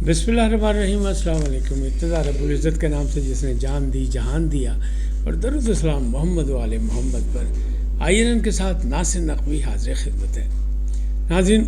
بسم اللہ الرحمن الرحیم۔ السلام علیکم۔ ابتدا رب العزت کے نام سے جس نے جان دی جہان دیا، اور درود السلام محمد و آل محمد پر۔ آئین ان کے ساتھ ناصر نقوی حاضر خدمت ہے۔ ناظرین،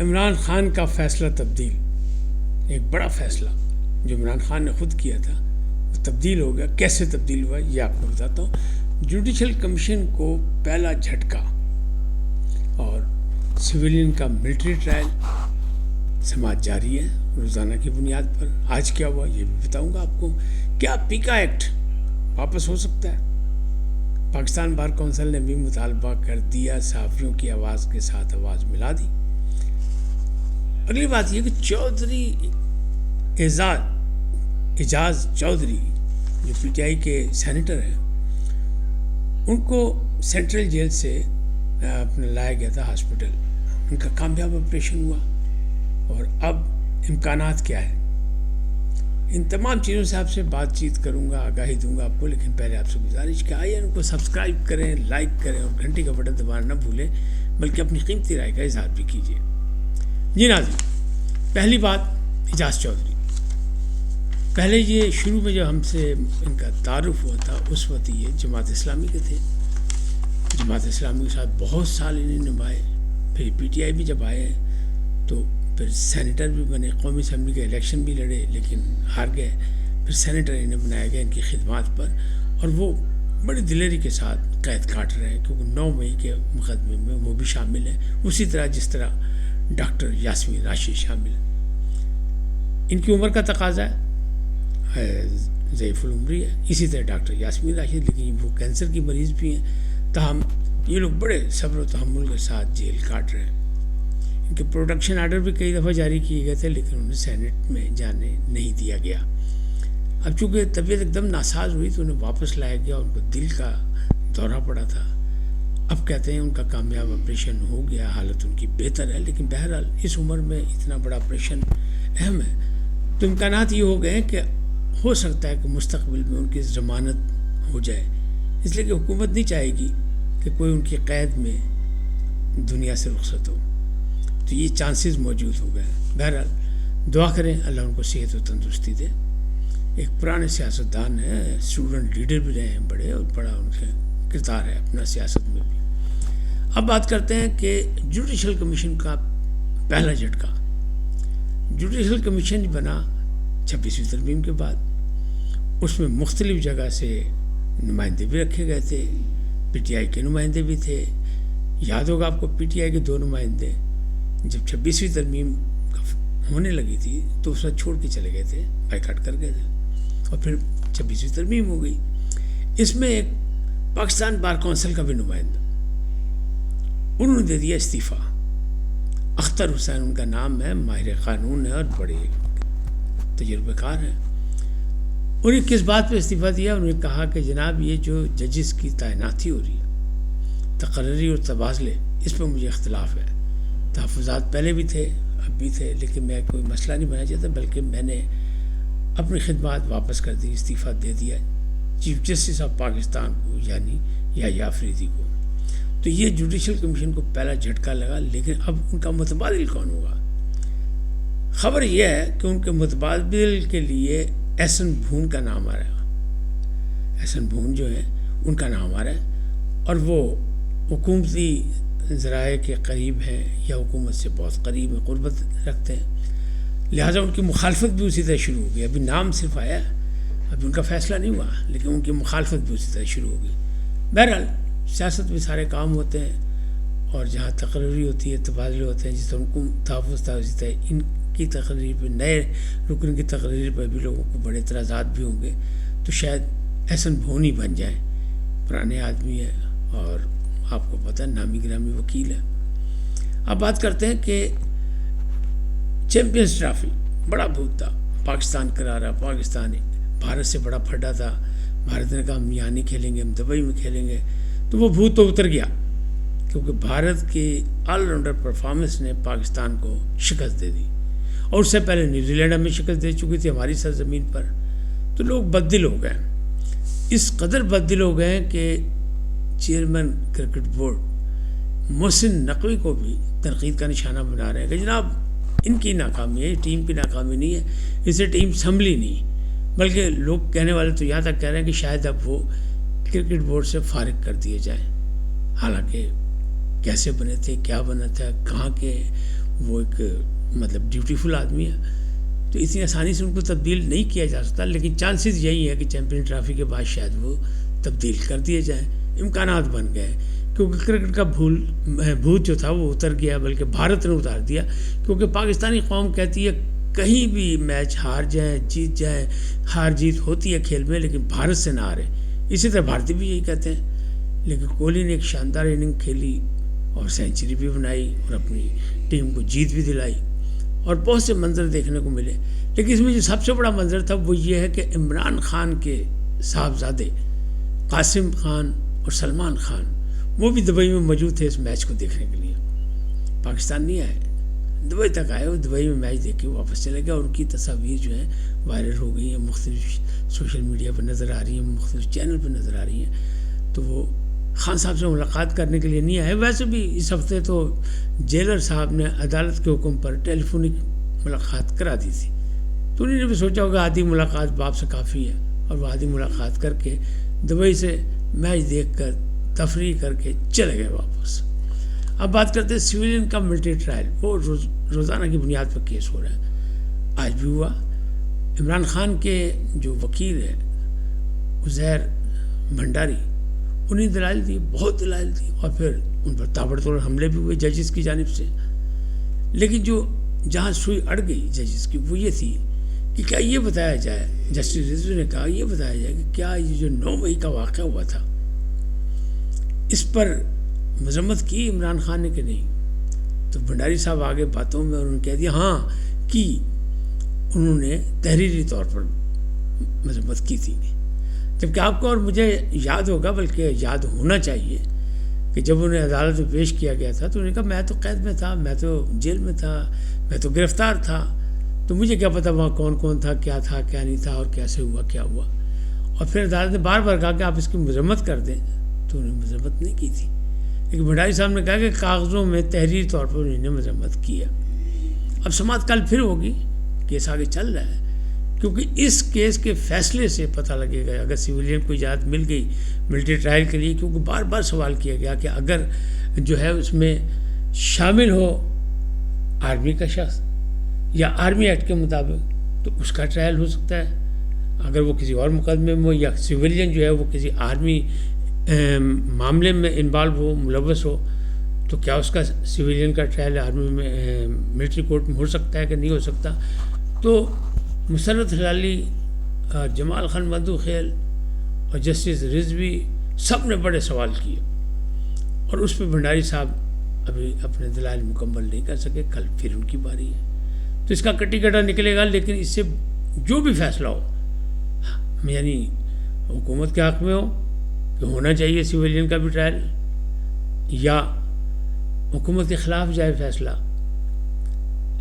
عمران خان کا فیصلہ تبدیل، ایک بڑا فیصلہ جو عمران خان نے خود کیا تھا وہ تبدیل ہو گیا۔ کیسے تبدیل ہوا یہ آپ کو بتاتا ہوں۔ جوڈیشل کمیشن کو پہلا جھٹکا، اور سویلین کا ملٹری ٹرائل سماعت جاری ہے روزانہ کی بنیاد پر۔ آج کیا ہوا یہ بھی بتاؤں گا آپ کو۔ کیا پیکا ایکٹ واپس ہو سکتا ہے؟ پاکستان بار کونسل نے بھی مطالبہ کر دیا، صحافیوں کی آواز کے ساتھ آواز ملا دی۔ اگلی بات یہ کہ چودھری اعجاز چودھری جو پی ٹی آئی کے سینیٹر ہیں، ان کو سینٹرل جیل سے اپنے لایا گیا تھا ہاسپٹل۔ ان کا کامیاب آپریشن ہوا، اور اب امکانات کیا ہیں؟ ان تمام چیزوں سے آپ سے بات چیت کروں گا، آگاہی دوں گا آپ کو، لیکن پہلے آپ سے گزارش کہ آئیے ان کو سبسکرائب کریں، لائک کریں اور گھنٹی کا بٹن دبانا نہ بھولیں، بلکہ اپنی قیمتی رائے کا اظہار بھی کیجیے۔ جی ناظرین، پہلی بات اعجاز چودھری۔ پہلے یہ شروع میں جو ہم سے ان کا تعارف ہوا تھا اس وقت یہ جماعت اسلامی کے تھے۔ جماعت اسلامی کے ساتھ بہت سال انہیں نبھائے، پھر پی ٹی آئی بھی جب آئے تو پھر سینیٹر بھی بنے، قومی اسمبلی کے الیکشن بھی لڑے لیکن ہار گئے، پھر سینیٹر انہیں بنایا گیا ان کی خدمات پر، اور وہ بڑی دلیری کے ساتھ قید کاٹ رہے ہیں، کیونکہ 9 مئی کے مقدمے میں وہ بھی شامل ہیں، اسی طرح جس طرح ڈاکٹر یاسمین راشد شامل ہیں۔ ان کی عمر کا تقاضا ہے، ضعیف العمری ہے، اسی طرح ڈاکٹر یاسمین راشد، لیکن وہ کینسر کی مریض بھی ہیں، تاہم یہ لوگ بڑے صبر و تحمل کے ساتھ جیل کاٹ رہے ہیں۔ ان کے پروٹیکشن آرڈر بھی کئی دفعہ جاری کیے گئے تھے، لیکن انہیں سینٹ میں جانے نہیں دیا گیا۔ اب چونکہ طبیعت ایک دم ناساز ہوئی تو انہیں واپس لایا گیا، ان کو دل کا دورہ پڑا تھا۔ اب کہتے ہیں ان کا کامیاب آپریشن ہو گیا، حالت ان کی بہتر ہے، لیکن بہرحال اس عمر میں اتنا بڑا آپریشن اہم ہے، تو امکانات یہ ہو گئے کہ ہو سکتا ہے کہ مستقبل میں ان کی ضمانت ہو جائے، اس لیے کہ حکومت نہیں چاہے گی کہ کوئی ان کی قید میں دنیا سے رخصت ہو، تو یہ چانسز موجود ہو گئے۔ بہرحال دعا کریں اللہ ان کو صحت و تندرستی دے۔ ایک پرانے سیاستدان ہیں، اسٹوڈنٹ لیڈر بھی رہے ہیں بڑے، اور بڑا ان کا کردار ہے اپنا سیاست میں بھی۔ اب بات کرتے ہیں کہ جوڈیشل کمیشن کا پہلا جھٹکا۔ جوڈیشل کمیشن بنا 26ویں ترمیم کے بعد، اس میں مختلف جگہ سے نمائندے بھی رکھے گئے تھے، پی ٹی آئی کے نمائندے بھی تھے۔ یاد ہوگا آپ کو پی ٹی آئی کے 2 نمائندے جب 26ویں ترمیم ہونے لگی تھی تو اس وقت چھوڑ کے چلے گئے تھے، بائیکاٹ کر گئے تھے، اور پھر 26ویں ترمیم ہو گئی۔ اس میں ایک پاکستان بار کونسل کا بھی نمائندہ، انہوں نے دے دیا استعفیٰ۔ اختر حسین ان کا نام ہے، ماہر قانون ہے اور بڑے تجربہ کار ہیں۔ انہیں کس بات پہ استعفیٰ دیا؟ انہوں نے کہا کہ جناب یہ جو ججز کی تعیناتی ہو رہی ہے، تقرری اور تبادلے، اس پہ مجھے اختلاف ہے۔ تحفظات پہلے بھی تھے، اب بھی تھے، لیکن میں کوئی مسئلہ نہیں بنا چاہتا، بلکہ میں نے اپنی خدمات واپس کر دی، استعفیٰ دے دیا چیف جسٹس آف پاکستان کو، یعنی یحییٰ افریدی کو۔ تو یہ جوڈیشل کمیشن کو پہلا جھٹکا لگا، لیکن اب ان کا متبادل کون ہوگا؟ خبر یہ ہے کہ ان کے متبادل کے لیے احسن بھون کا نام آ رہا ہے۔ احسن بھون جو ہے ان کا نام آ رہا ہے، اور وہ حکومتی ذرائع کے قریب ہیں یا حکومت سے بہت قریب ہیں، قربت رکھتے ہیں، لہٰذا ان کی مخالفت بھی اسی طرح شروع ہو گئی۔ ابھی نام صرف آیا، ابھی ان کا فیصلہ نہیں ہوا، لیکن ان کی مخالفت بھی اسی طرح شروع ہو گئی۔ بہرحال سیاست میں سارے کام ہوتے ہیں، اور جہاں تقرری ہوتی ہے، تبادلے ہوتے ہیں، جس طرح ان کو تحفظ تھا اسی طرح ان کی تقریر پہ، نئے رکن کی تقریر پہ بھی لوگوں کو بڑے اعتراضات بھی ہوں گے، تو شاید احسن بھونی بن جائیں۔ پرانے آدمی ہیں اور آپ کو پتہ ہے نامی گرامی وکیل ہے۔ اب بات کرتے ہیں کہ چیمپئنز ٹرافی بڑا بھوت تھا، پاکستان کرا رہا، پاکستان بھارت سے بڑا پھڈا تھا، بھارت نے کہا ہم یہاں نہیں کھیلیں گے، ہم دبئی میں کھیلیں گے، تو وہ بھوت تو اتر گیا، کیونکہ بھارت کی آل راؤنڈر پرفارمنس نے پاکستان کو شکست دے دی، اور اس سے پہلے نیوزی لینڈ ہمیں شکست دے چکی تھی ہماری سرزمین پر۔ تو لوگ بددل ہو گئے، اس قدر بددل ہو گئے کہ chairman cricket board Mohsin Naqvi کو بھی تنقید کا نشانہ بنا رہے ہیں کہ جناب ان کی ناکامی ہے، ٹیم کی ناکامی نہیں ہے، اس سے ٹیم سنبھلی نہیں، بلکہ لوگ کہنے والے تو یہاں تک کہہ رہے ہیں کہ شاید اب وہ کرکٹ بورڈ سے فارغ کر دیے جائیں، حالانکہ کیسے بنے تھے، کیا بنا تھا، کہاں کے، وہ ایک مطلب ڈیوٹیفل آدمی ہے، تو اتنی آسانی سے ان کو تبدیل نہیں کیا جا سکتا، لیکن چانسز یہی ہے کہ چیمپئن ٹرافی کے بعد شاید وہ تبدیل کر دیے جائیں، امکانات بن گئے، کیونکہ کرکٹ کا بھوت جو تھا وہ اتر گیا، بلکہ بھارت نے اتار دیا، کیونکہ پاکستانی قوم کہتی ہے کہیں بھی میچ ہار جائیں جیت جائیں، ہار جیت ہوتی ہے کھیل میں، لیکن بھارت سے نہ ہارے، اسی طرح بھارتی بھی یہی کہتے ہیں، لیکن کوہلی نے ایک شاندار اننگ کھیلی اور سینچری بھی بنائی اور اپنی ٹیم کو جیت بھی دلائی، اور بہت سے منظر دیکھنے کو ملے، لیکن اس میں جو سب سے بڑا منظر تھا وہ یہ ہے کہ عمران خان کے صاحبزادے قاسم خان اور سلمان خان وہ بھی دبئی میں موجود تھے اس میچ کو دیکھنے کے لیے، پاکستان نہیں آئے، دبئی تک آئے، اور دبئی میں میچ دیکھ کے واپس چلے گئے، اور ان کی تصاویر جو ہیں وائرل ہو گئی ہیں، مختلف سوشل میڈیا پر نظر آ رہی ہیں، مختلف چینل پر نظر آ رہی ہیں، تو وہ خان صاحب سے ملاقات کرنے کے لیے نہیں آئے، ویسے بھی اس ہفتے تو جیلر صاحب نے عدالت کے حکم پر ٹیلی فونک ملاقات کرا دی تھی، تو انہوں نے بھی سوچا ہوگا آدھی ملاقات باپ سے کافی ہے، اور وہ آدھی ملاقات کر کے دبئی سے میچ دیکھ کر تفریح کر کے چلے گئے واپس۔ اب بات کرتے ہیں سویلین کا ملٹری ٹرائل، وہ روزانہ کی بنیاد پر کیس ہو رہا ہے، آج بھی ہوا۔ عمران خان کے جو وکیل ہیں عزیر بھنڈاری، انہیں دلائل دی، بہت دلائل دی، اور پھر ان پر تابڑ توڑ حملے بھی ہوئے ججز کی جانب سے، لیکن جو جہاں سوئی اڑ گئی ججز کی وہ یہ تھی کہ کیا یہ بتایا جائے، جسٹس رضوی نے کہا یہ بتایا جائے کہ کیا یہ جو 9 مئی کا واقعہ ہوا تھا اس پر مذمت کی عمران خان نے کہ نہیں، تو بھنڈاری صاحب آگے باتوں میں انہوں نے کہہ دیا ہاں کی، انہوں نے تحریری طور پر مذمت کی تھی، جبکہ آپ کو اور مجھے یاد ہوگا، بلکہ یاد ہونا چاہیے کہ جب انہیں عدالت میں پیش کیا گیا تھا تو انہوں نے کہا میں تو قید میں تھا، میں تو جیل میں تھا، میں تو گرفتار تھا، تو مجھے کیا پتا وہاں کون کون تھا کیا نہیں تھا، اور کیسے ہوا کیا ہوا، اور پھر عدالت نے بار بار کہا کہ آپ اس کی مذمت کر دیں، تو انہوں نے مذمت نہیں کی تھی، لیکن بھنڈاری صاحب نے کہا کہ کاغذوں میں تحریری طور پر انہوں نے مذمت کیا۔ اب سماعت کل پھر ہوگی، کیس آگے چل رہا ہے، کیونکہ اس کیس کے فیصلے سے پتہ لگے گا اگر سویلین کو اجازت مل گئی ملٹری ٹرائل کے لیے، کیونکہ بار بار سوال کیا گیا کہ اگر جو ہے اس میں شامل ہو آرمی کا شخص یا آرمی ایکٹ کے مطابق تو اس کا ٹرائل ہو سکتا ہے، اگر وہ کسی اور مقدمے میں ہو یا سویلین جو ہے وہ کسی آرمی معاملے میں انوالو ہو، ملوث ہو، تو کیا اس کا سویلین کا ٹرائل آرمی میں ملٹری کورٹ میں ہو سکتا ہے کہ نہیں ہو سکتا۔ تو مسرت ہلالی، جمال خان مندو خیل اور جسٹس رضوی سب نے بڑے سوال کیے، اور اس پہ بھنڈاری صاحب ابھی اپنے دلائل مکمل نہیں کر سکے، کل پھر ان کی باری ہے، تو اس کا کٹی کٹا نکلے گا، لیکن اس سے جو بھی فیصلہ ہو، یعنی حکومت کے حق میں ہو کہ ہونا چاہیے سویلین کا بھی ٹرائل، یا حکومت کے خلاف جائے فیصلہ،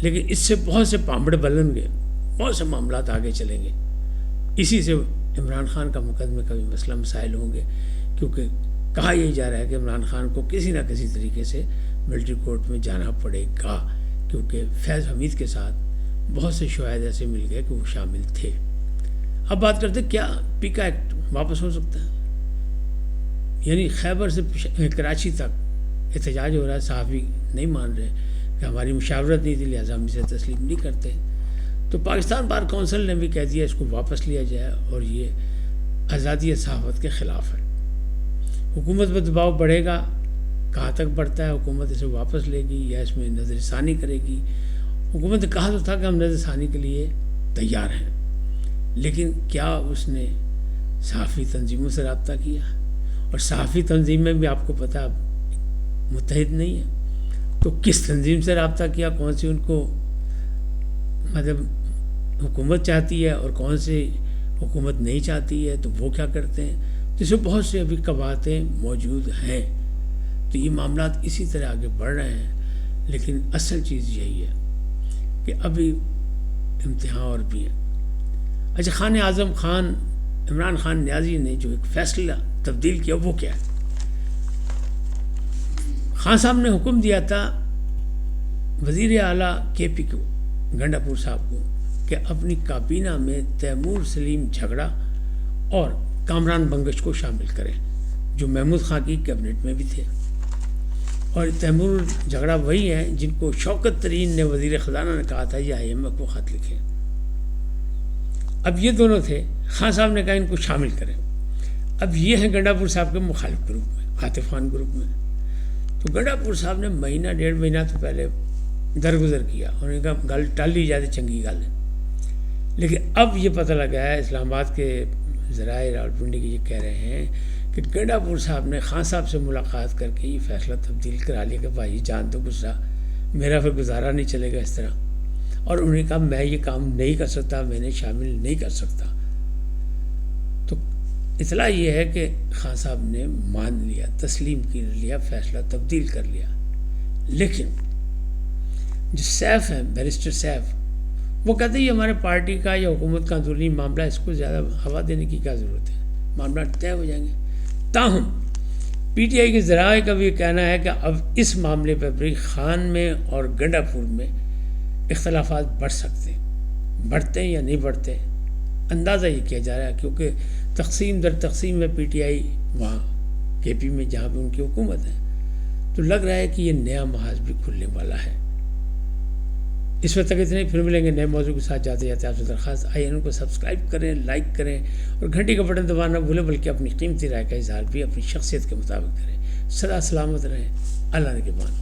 لیکن اس سے بہت سے پامبڑے بلن گے، بہت سے معاملات آگے چلیں گے، اسی سے عمران خان کا مقدمے کا بھی مسئلہ مسائل ہوں گے، کیونکہ کہا یہی جا رہا ہے کہ عمران خان کو کسی نہ کسی طریقے سے ملٹری کورٹ میں جانا پڑے گا، کیونکہ فیض حمید کے ساتھ بہت سے شواہد ایسے مل گئے کہ وہ شامل تھے۔ اب بات کرتے ہیں کیا پیکا ایکٹ واپس ہو سکتا ہے، یعنی خیبر سے کراچی تک احتجاج ہو رہا ہے، صحافی نہیں مان رہے کہ ہماری مشاورت نہیں تھی لہٰذا ہم اسے تسلیم نہیں کرتے، تو پاکستان بار کونسل نے بھی کہہ دیا اس کو واپس لیا جائے، اور یہ آزادی صحافت کے خلاف ہے۔ حکومت پر دباؤ بڑھے گا، کہاں تک بڑھتا ہے، حکومت اسے واپس لے گی یا اس میں نظر ثانی کرے گی؟ حکومت نے کہا تو تھا کہ ہم نظر ثانی کے لیے تیار ہیں، لیکن کیا اس نے صحافی تنظیموں سے رابطہ کیا؟ اور صحافی تنظیمیں بھی آپ کو پتہ متحد نہیں ہیں، تو کس تنظیم سے رابطہ کیا، کون سی ان کو مطلب حکومت چاہتی ہے اور کون سی حکومت نہیں چاہتی ہے، تو وہ کیا کرتے ہیں، تو اس میں بہت سے ابھی قباحتیں موجود ہیں، تو یہ معاملات اسی طرح آگے بڑھ رہے ہیں، لیکن اصل چیز یہی ہے کہ ابھی امتحان اور بھی ہیں۔ اچھا، خان اعظم خان عمران خان نیازی نے جو ایک فیصلہ تبدیل کیا وہ کیا ہے؟ خان صاحب نے حکم دیا تھا وزیر اعلیٰ کے پی کو گنڈا پور صاحب کو کہ اپنی کابینہ میں تیمور سلیم جھگڑا اور کامران بنگش کو شامل کریں جو محمود خان کی کیبنٹ میں بھی تھے. اور تیمور جھگڑا وہی ہیں جن کو شوکت ترین نے وزیر خزانہ نے کہا تھا یہ IMF کو خط لکھیں. اب یہ دونوں تھے. خان صاحب نے کہا ان کو شامل کریں. اب یہ ہیں گنڈا پور صاحب کے مخالف گروپ میں, عاطف خان گروپ میں. تو گنڈا پور صاحب نے مہینہ ڈیڑھ مہینہ تو پہلے درگزر کیا, انہوں نے کہا گل ٹال لی جاتی چنگی گل ہے. لیکن اب یہ پتہ لگا ہے, اسلام آباد کے ذرائع راولپنڈی کے یہ کہہ رہے ہیں کہ گنڈا پور صاحب نے خان صاحب سے ملاقات کر کے یہ فیصلہ تبدیل کرا لیا کہ بھائی جان تو گزرا, میرا پھر گزارا نہیں چلے گا اس طرح. اور انہوں نے کہا میں یہ کام نہیں کر سکتا, میں نے شامل نہیں کر سکتا. تو اطلاع یہ ہے کہ خان صاحب نے مان لیا, تسلیم کر لیا, فیصلہ تبدیل کر لیا. لیکن جو سیف ہیں, بیرسٹر سیف, وہ کہتے ہیں یہ ہمارے پارٹی کا یا حکومت کا اندرونی معاملہ, اس کو زیادہ ہوا دینے کی کیا ضرورت ہے, معاملات طے ہو جائیں گے. تاہم PTI کے ذرائع کا بھی کہنا ہے کہ اب اس معاملے پر بھی خان میں اور گنڈا پور میں اختلافات بڑھ سکتے ہیں. بڑھتے ہیں یا نہیں بڑھتے, اندازہ یہ کیا جا رہا ہے کیونکہ تقسیم در تقسیم میں PTI وہاں KP میں جہاں پہ ان کی حکومت ہے, تو لگ رہا ہے کہ یہ نیا محاذ بھی کھلنے والا ہے. اس وقت تک اتنے, پھر ملیں گے نئے موضوع کے ساتھ. جاتے جاتے آپ سے درخواست IN کو سبسکرائب کریں, لائک کریں اور گھنٹی کا بٹن دبانا نہ بھولیں, بلکہ اپنی قیمتی رائے کا اظہار بھی اپنی شخصیت کے مطابق کریں. سدا سلامت رہیں, اللہ نگہبان.